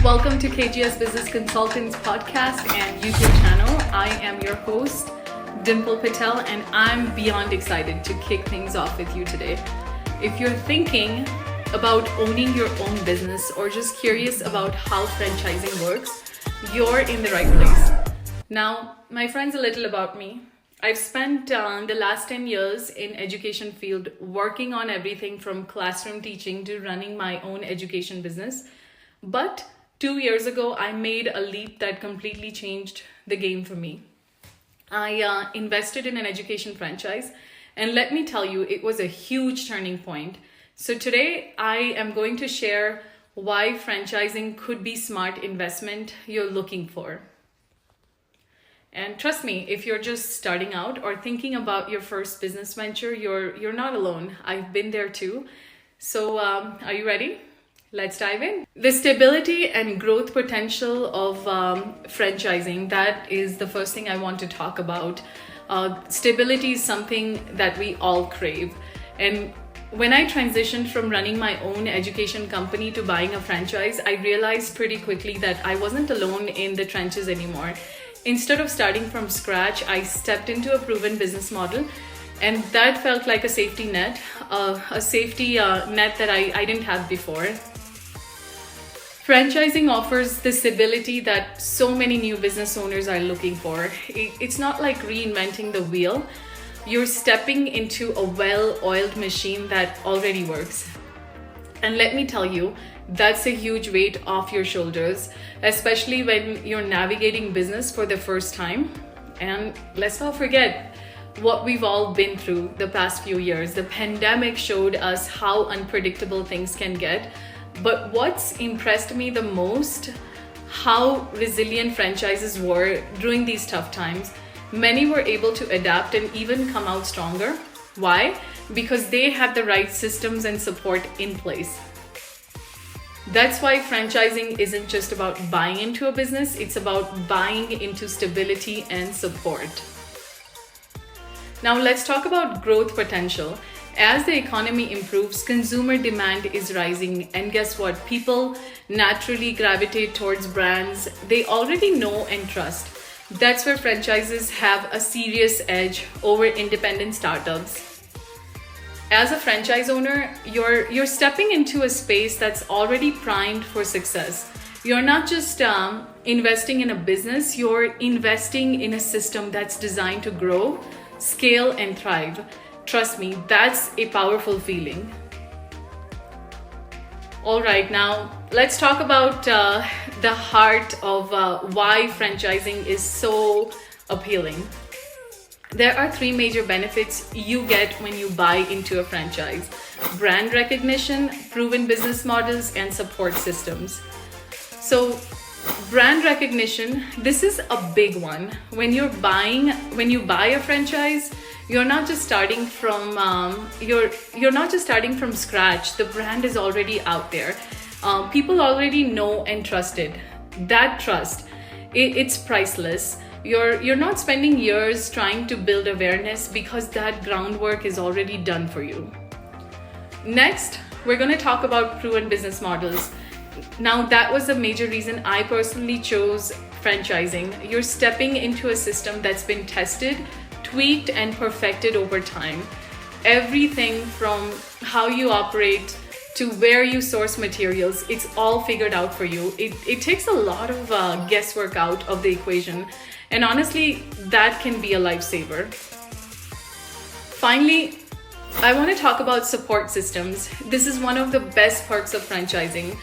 Welcome to KGS Business Consultants podcast and YouTube channel. I am your host, Dimple Patel, and I'm beyond excited to kick things off with you today. If you're thinking about owning your own business or just curious about how franchising works, you're in the right place. Now, my friends, a little about me. I've spent the last 10 years in education field working on everything from classroom teaching to running my own education business. But 2 years ago, I made a leap that completely changed the game for me. I invested in an education franchise, and let me tell you, it was a huge turning point. So today, I am going to share why franchising could be smart investment you're looking for. And trust me, if you're just starting out or thinking about your first business venture, you're not alone. I've been there too. So are you ready? Let's dive in. The stability and growth potential of franchising, that is the first thing I want to talk about. Stability is something that we all crave. And when I transitioned from running my own education company to buying a franchise, I realized pretty quickly that I wasn't alone in the trenches anymore. Instead of starting from scratch, I stepped into a proven business model, and that felt like a safety net, net that I didn't have before. Franchising offers the stability that so many new business owners are looking for. It's not like reinventing the wheel. You're stepping into a well-oiled machine that already works. And let me tell you, that's a huge weight off your shoulders, especially when you're navigating business for the first time. And let's not forget what we've all been through the past few years. The pandemic showed us how unpredictable things can get. But what's impressed me the most, how resilient franchises were during these tough times. Many were able to adapt and even come out stronger. Why? Because they had the right systems and support in place. That's why franchising isn't just about buying into a business, it's about buying into stability and support. Now let's talk about growth potential. As the economy improves, consumer demand is rising, and guess what? People naturally gravitate towards brands they already know and trust. That's where franchises have a serious edge over independent startups. As a franchise owner, you're stepping into a space that's already primed for success. You're not just investing in a business, you're investing in a system that's designed to grow, scale, and thrive. Trust me, that's a powerful feeling. All right, now let's talk about the heart of why franchising is so appealing. There are three major benefits you get when you buy into a franchise: brand recognition, proven business models, and support systems. So, brand recognition, this is a big one. When you buy a franchise, you're not just starting from scratch. The brand is already out there. People already know and trust it. That trust, it's priceless. You're not spending years trying to build awareness because that groundwork is already done for you. Next, we're going to talk about proven business models. Now, that was a major reason I personally chose franchising. You're stepping into a system that's been tested, tweaked, and perfected over time. Everything from how you operate to where you source materials, it's all figured out for you. It takes a lot of guesswork out of the equation. And honestly, that can be a lifesaver. Finally, I want to talk about support systems. This is one of the best perks of franchising.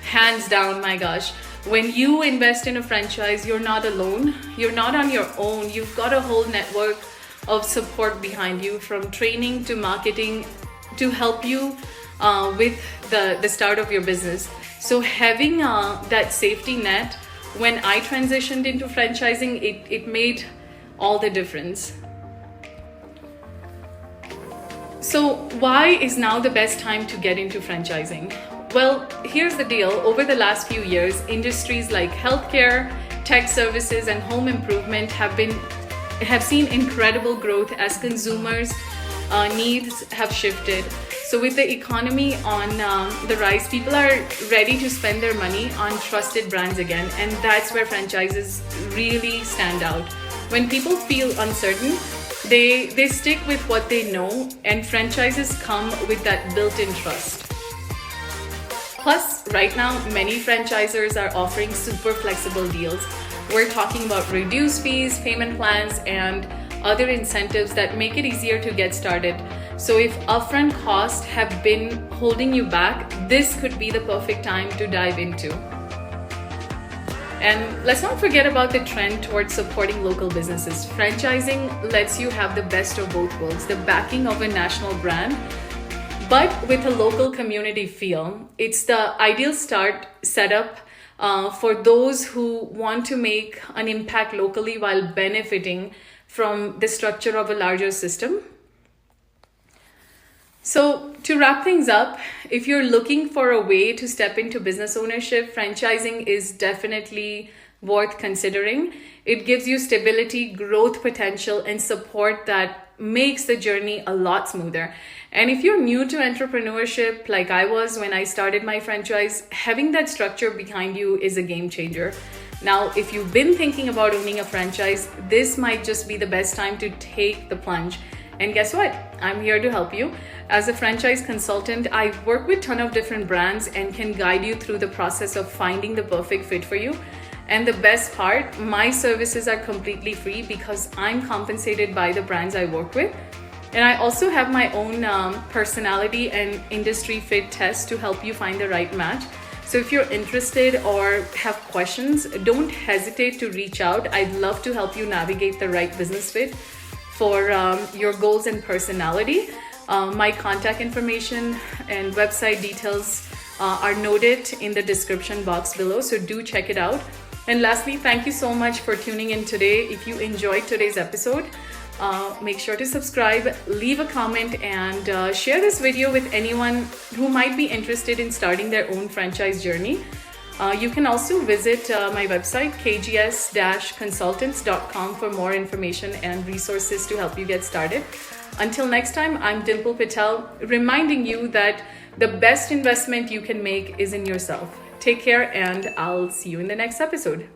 Hands down, my gosh. When you invest in a franchise, you're not alone. You're not on your own. You've got a whole network of support behind you, from training to marketing to help you with the start of your business. So having that safety net, when I transitioned into franchising, it made all the difference. So why is now the best time to get into franchising? Well, here's the deal. Over the last few years, industries like healthcare, tech services, and home improvement have seen incredible growth as consumers' needs have shifted. So with the economy on the rise, people are ready to spend their money on trusted brands again, and that's where franchises really stand out. When people feel uncertain, they stick with what they know, and franchises come with that built-in trust. Plus, right now, many franchisors are offering super flexible deals. We're talking about reduced fees, payment plans, and other incentives that make it easier to get started. So if upfront costs have been holding you back, this could be the perfect time to dive into. And let's not forget about the trend towards supporting local businesses. Franchising lets you have the best of both worlds, the backing of a national brand, but with a local community feel. It's the ideal setup for those who want to make an impact locally while benefiting from the structure of a larger system. So to wrap things up, if you're looking for a way to step into business ownership, franchising is definitely worth considering. It gives you stability, growth potential, and support that makes the journey a lot smoother. And if you're new to entrepreneurship, like I was when I started my franchise, having that structure behind you is a game changer. Now, if you've been thinking about owning a franchise, this might just be the best time to take the plunge. And guess what? I'm here to help you. As a franchise consultant, I work with a ton of different brands and can guide you through the process of finding the perfect fit for you. And the best part, my services are completely free because I'm compensated by the brands I work with. And I also have my own personality and industry fit test to help you find the right match. So if you're interested or have questions, don't hesitate to reach out. I'd love to help you navigate the right business fit for your goals and personality. My contact information and website details are noted in the description box below, so do check it out. And lastly, thank you so much for tuning in today. If you enjoyed today's episode, make sure to subscribe, leave a comment, and share this video with anyone who might be interested in starting their own franchise journey. You can also visit my website, kgs-consultants.com, for more information and resources to help you get started. Until next time, I'm Dimple Patel, reminding you that the best investment you can make is in yourself. Take care, and I'll see you in the next episode.